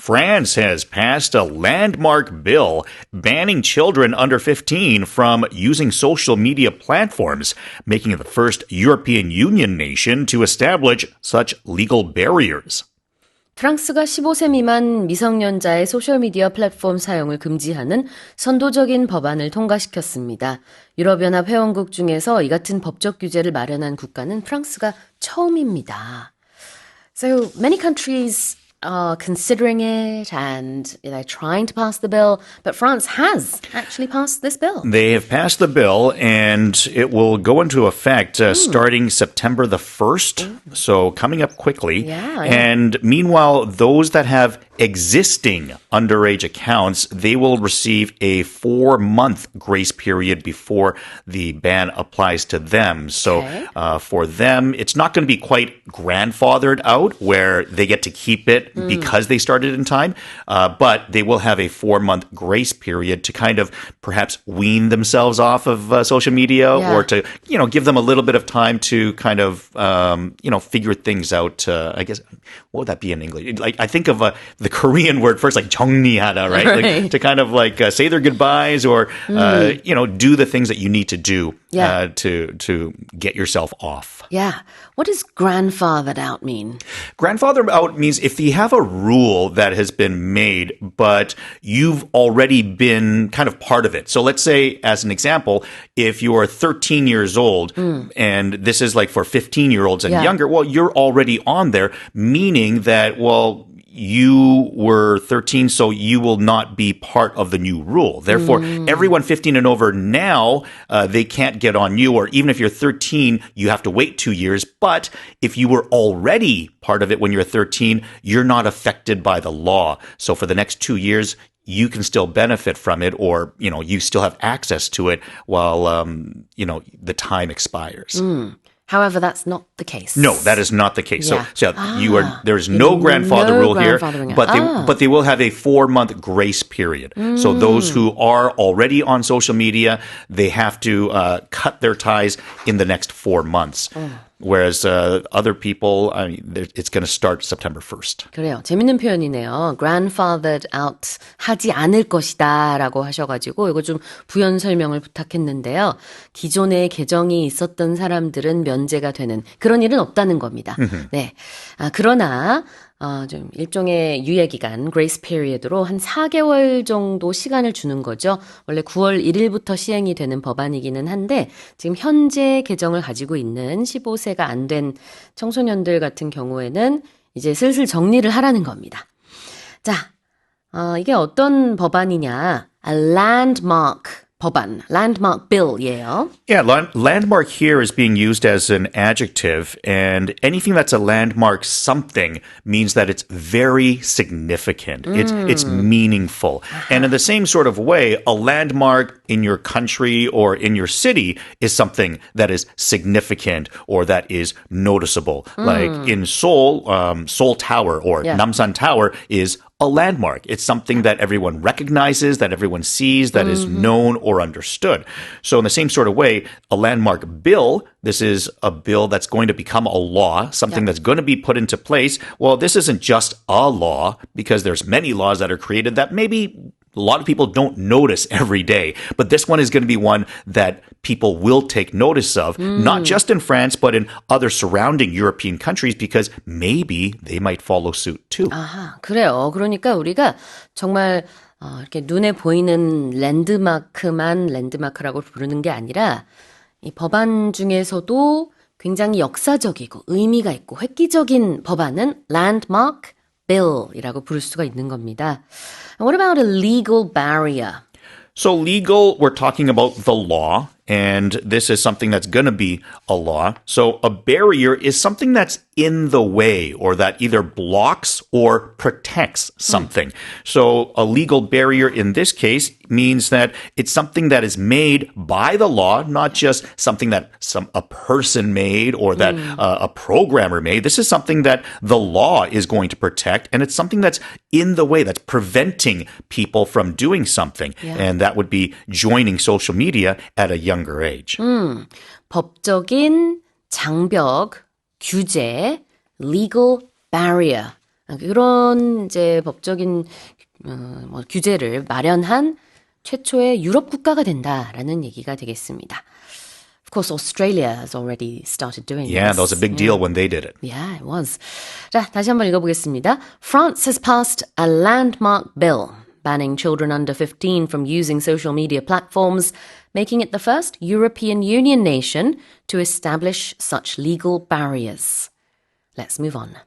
France has passed a landmark bill banning children under 15 from using social media platforms, making it the first European Union nation to establish such legal barriers. 프랑스가 15세 미만 미성년자의 소셜미디어 플랫폼 사용을 금지하는 선도적인 법안을 통과시켰습니다. 유럽연합 회원국 중에서 이 같은 법적 규제를 마련한 국가는 프랑스가 처음입니다. So many countries are considering it and trying to pass the bill, but France has actually passed this bill. They have passed the bill, and it will go into effect starting September the 1st, so coming up quickly. Yeah. And meanwhile, those that have existing underage accounts, they will receive a 4-month grace period before the ban applies to them. So for them, it's not going to be quite grandfathered out where they get to keep it because they started in time, but they will have a 4-month grace period to kind of perhaps wean themselves off of social media or to, give them a little bit of time to kind of, figure things out. I guess, what would that be in English? Like, I think of the Korean word first, like 정리하다, right? Like, to kind of say their goodbyes or, do the things that you need to do to get yourself off. Yeah. What does grandfathered out mean? Grandfathered out means if you have a rule that has been made, but you've already been kind of part of it. So let's say, as an example, if you are 13 years old and this is like for 15-year-olds and younger, well, you're already on there, meaning that, well, you were 13, so you will not be part of the new rule. Therefore, everyone 15 and over now, they can't get on you. Or even if you're 13, you have to wait 2 years. But if you were already part of it when you're 13, you're not affected by the law. So for the next 2 years, you can still benefit from it, or, you still have access to it while, the time expires. However, that's not the case. No, that is not the case. Yeah. So there's no grandfather rule here, but they will have a 4-month grace period. So those who are already on social media, they have to cut their ties in the next 4 months. Whereas other people, it's going to start September 1st. 그래요. 재밌는 표현이네요. grandfathered out 하지 않을 것이다 라고 하셔가지고 이거 좀 부연 설명을 부탁했는데요. 기존에 계정이 있었던 사람들은 면제가 되는 그런 일은 없다는 겁니다. 네. 그러나 좀 일종의 유예기간, grace period로 한 4개월 정도 시간을 주는 거죠. 원래 9월 1일부터 시행이 되는 법안이기는 한데 지금 현재 계정을 가지고 있는 15세가 안 된 청소년들 같은 경우에는 이제 슬슬 정리를 하라는 겁니다. 자, 이게 어떤 법안이냐? A landmark 법안, landmark bill이에요. Yeah, landmark here is being used as an adjective, and anything that's a landmark something means that it's very significant. It's meaningful. And in the same sort of way, a landmark in your country or in your city is something that is significant or that is noticeable. Like in Seoul, Seoul Tower or Namsan Tower is a landmark. It's something that everyone recognizes, that everyone sees, that is known or understood. So in the same sort of way, a landmark bill, this is a bill that's going to become a law, something that's going to be put into place. Well, this isn't just a law because there's many laws that are created that maybe a lot of people don't notice every day. But this one is going to be one that people will take notice of, not just in France, but in other surrounding European countries, because maybe they might follow suit too. 아하, 그래요. 그러니까 우리가 정말 이렇게 눈에 보이는 랜드마크만 랜드마크라고 부르는 게 아니라 이 법안 중에서도 굉장히 역사적이고 의미가 있고 획기적인 법안은 landmark bill이라고 부를 수가 있는 겁니다. What about a legal barrier? So legal, we're talking about the law, and this is something that's going to be a law. So a barrier is something that's in the way or that either blocks or protects something. So a legal barrier in this case means that it's something that is made by the law, not just something that a person made or that a programmer made. This is something that the law is going to protect, and it's something that's in the way, that's preventing people from doing something. And that would be joining social media at a younger age. 법적인 장벽, 규제, legal barrier. 그런 이제 법적인 규제를 마련한 최초의 유럽 국가가 된다라는 얘기가 되겠습니다. Of course, Australia has already started doing this. Yeah, that was a big deal when they did it. Yeah, it was. 자, 다시 한번 읽어보겠습니다. France has passed a landmark bill banning children under 15 from using social media platforms, making it the first European Union nation to establish such legal barriers. Let's move on.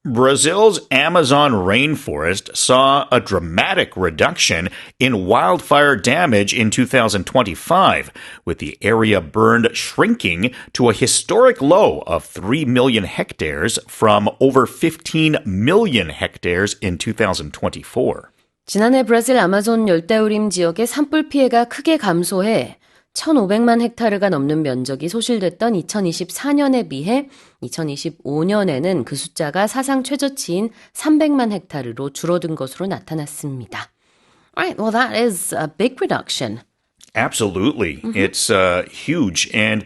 Brazil's Amazon rainforest saw a dramatic reduction in wildfire damage in 2025, with the area burned shrinking to a historic low of 3 million hectares from over 15 million hectares in 2024. 지난해 브라질 아마존 열대우림 지역의 산불 피해가 크게 감소해 1,500만 헥타르가 넘는 면적이 소실됐던 2024년에 비해 2025년에는 그 숫자가 사상 최저치인 300만 헥타르로 줄어든 것으로 나타났습니다. Right, well that is a big reduction. Absolutely. It's huge. And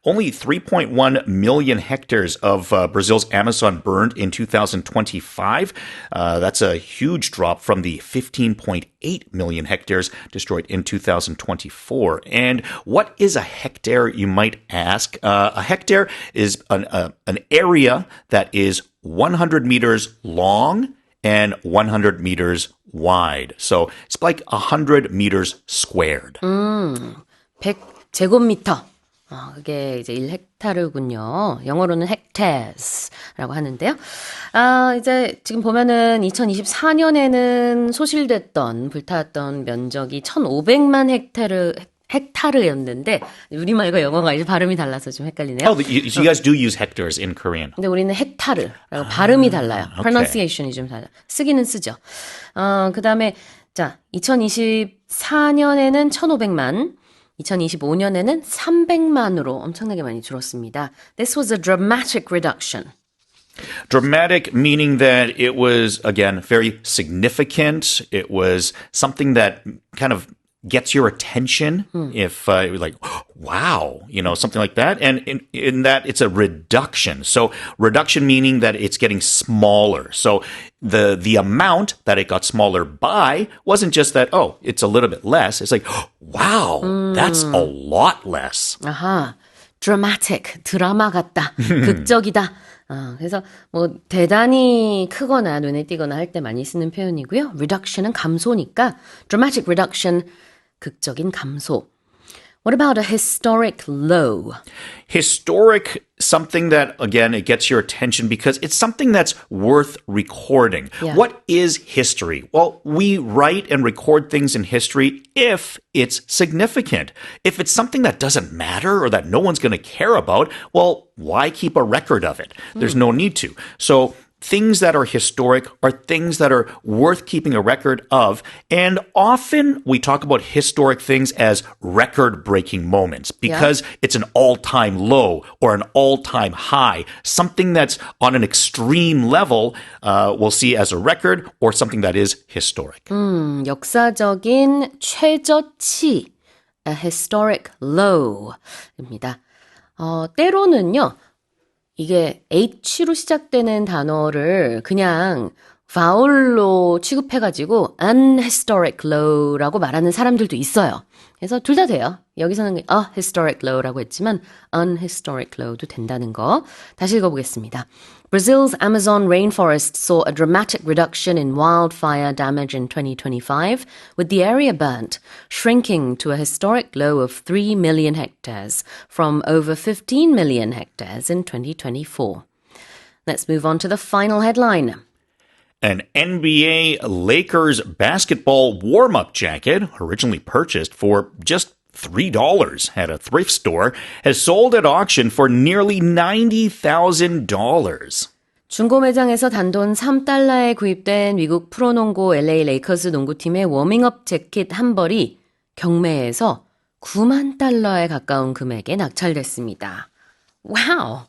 only 3.1 million hectares of Brazil's Amazon burned in 2025. That's a huge drop from the 15.8 million hectares destroyed in 2024. And what is a hectare, you might ask? A hectare is an area that is 100 meters long and 100 meters wide. So it's like 100 meters squared. 100제곱미터. 그게 이제 1헥타르군요. 영어로는 hectares라고 하는데요. 이제 지금 보면은 2024년에는 소실됐던, 불탔던 면적이 1,500만 헥타르였는데 우리말과 영어가 이제 발음이 달라서 좀 헷갈리네요. Oh, you guys do use hectares in Korean. 근데 우리는 헥타르라고 발음이 달라요. pronunciation이 좀 달라요. 쓰기는 쓰죠. 그다음에 자, 2024년에는 1,500만, 2025년에는 300만으로 엄청나게 많이 줄었습니다. This was a dramatic reduction. Dramatic meaning that it was, again, very significant. It was something that kind of gets your attention if you're like, wow, something like that. And in that, it's a reduction. So reduction meaning that it's getting smaller. So the amount that it got smaller by wasn't just that, oh, it's a little bit less. It's like, wow, that's a lot less. 아하, dramatic, 드라마 같다, 극적이다. 그래서 뭐 대단히 크거나 눈에 띄거나 할 때 많이 쓰는 표현이고요. reduction은 감소니까 dramatic reduction, 극적인 감소. What about a historic low? Historic, something that, again, it gets your attention because it's something that's worth recording. Yeah. What is history? Well, we write and record things in history if it's significant. If it's something that doesn't matter or that no one's going to care about, well, why keep a record of it? There's no need to. So things that are historic are things that are worth keeping a record of. And often we talk about historic things as record-breaking moments because it's an all-time low or an all-time high. Something that's on an extreme level we'll see as a record or something that is historic. 역사적인 최저치, a historic low입니다. 때로는요. 이게 H로 시작되는 단어를 그냥 vowel로 취급해가지고 unhistoric low라고 말하는 사람들도 있어요. 그래서 둘 다 돼요. 여기서는 a historic low라고 했지만 unhistoric low도 된다는 거. 다시 읽어보겠습니다. Brazil's Amazon rainforest saw a dramatic reduction in wildfire damage in 2025, with the area burnt, shrinking to a historic low of 3 million hectares from over 15 million hectares in 2024. Let's move on to the final headline. An NBA Lakers basketball warm-up jacket, originally purchased for just $3 at a thrift store, has sold at auction for nearly $90,000. 중고 매장에서 단돈 3달러에 구입된 미국 프로농구 LA 레이커스 농구팀의 워밍업 재킷 한 벌이 경매에서 9만 달러에 가까운 금액에 낙찰됐습니다. 와우!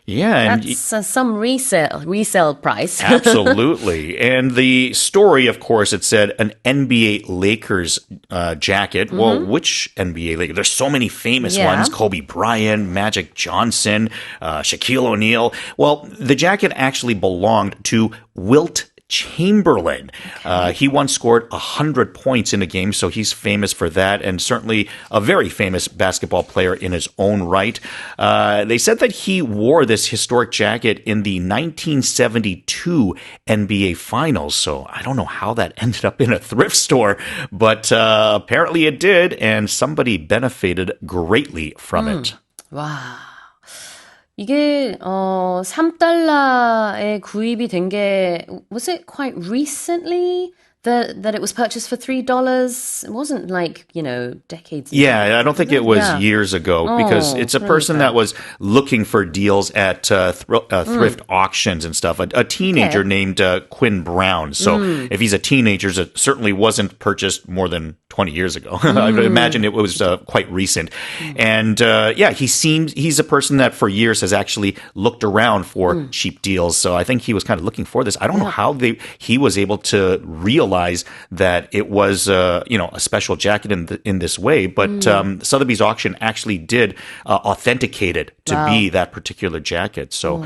Yeah, and That's some resale price. absolutely. And the story, of course, it said an NBA Lakers jacket. Well, which NBA Lakers? There's so many famous ones. Kobe Bryant, Magic Johnson, Shaquille O'Neal. Well, the jacket actually belonged to Wilt Chamberlain. He once scored 100 points in a game, so he's famous for that, and certainly a very famous basketball player in his own right. They said that he wore this historic jacket in the 1972 NBA Finals, so I don't know how that ended up in a thrift store, but apparently it did, and somebody benefited greatly from it. 와. 이게 3달러에 구입이 된 게 was it quite recently that it was purchased for $3? It wasn't like, decades ago. Yeah, I don't think it was years ago because it's a person that was looking for deals at thrift auctions and stuff. A teenager named Quinn Brown. So if he's a teenager, it certainly wasn't purchased more than 20 years ago. I would imagine it was quite recent. And he's a person that for years has actually looked around for cheap deals. So I think he was kind of looking for this. I don't know how he was able to realize that it was a special jacket in this way, but Sotheby's auction actually did authenticate it to be that particular jacket. So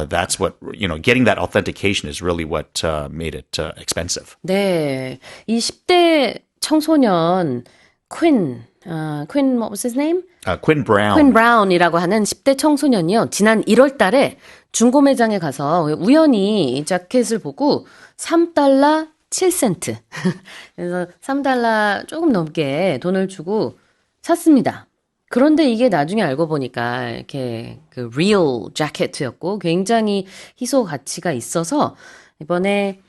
that's what getting that authentication is really what made it expensive. 네, 이 10대 청소년 퀸, what was his name? Quinn Brown. 퀸 브라운이라고 하는 10대 청소년이요. 지난 1월 달에 중고 매장에 가서 우연히 이 자켓을 보고 3달러 7센트. 그래서 3달러 조금 넘게 돈을 주고 샀습니다. 그런데 이게 나중에 알고 보니까 이렇게 그 real 자켓이었고 굉장히 희소 가치가 있어서 이번에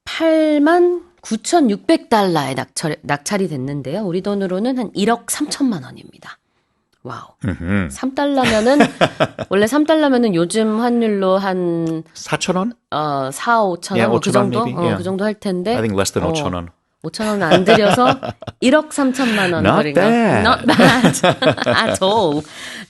89,600달러에 낙찰이 됐는데요. 우리 돈으로는 한 1억 3천만 원입니다. 와우. 3달러면은 원래 3달러면은 요즘 환율로 한 4,000원? 4, 5천 원, 그 정도? 그 정도 할 텐데. I think less than 5,000원. 5천 원 안 들여서 1억 3천만 원 Not 거리가. bad. Not bad at all.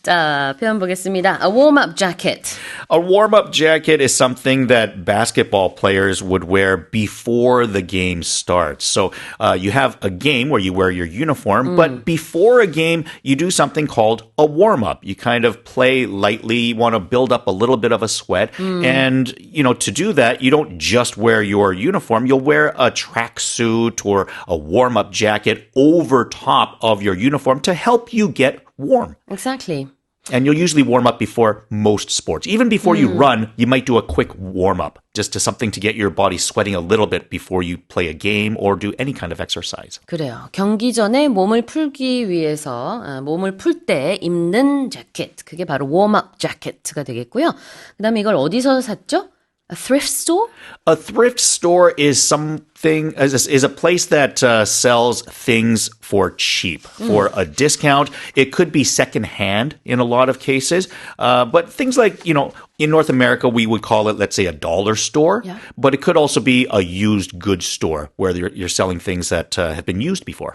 자, 표현 보겠습니다. A warm-up jacket. A warm-up jacket is something that basketball players would wear before the game starts. So you have a game where you wear your uniform, but before a game, you do something called a warm-up. You kind of play lightly. You want to build up a little bit of a sweat. And, to do that, you don't just wear your uniform. You'll wear a tracksuit or a warm-up jacket over top of your uniform to help you get warm. Exactly. And you'll usually warm up before most sports. Even before you run, you might do a quick warm-up, just to something to get your body sweating a little bit before you play a game or do any kind of exercise. 그래요. 경기 전에 몸을 풀기 위해서 몸을 풀 때 입는 재킷. 그게 바로 웜업 재킷가 되겠고요. 그다음에 이걸 어디서 샀죠? A thrift store? A thrift store is a place that sells things for cheap, for a discount. It could be secondhand in a lot of cases, but things like, in North America, we would call it, let's say, a dollar store, but it could also be a used goods store where you're selling things that have been used before.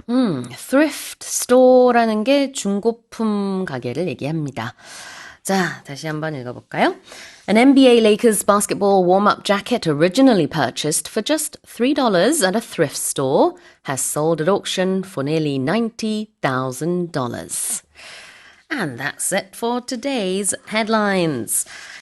thrift store라는 게 중고품 가게를 얘기합니다. 자, 다시 한번 읽어볼까요? An NBA Lakers basketball warm-up jacket originally purchased for just $3 at a thrift store has sold at auction for nearly $90,000. And that's it for today's headlines.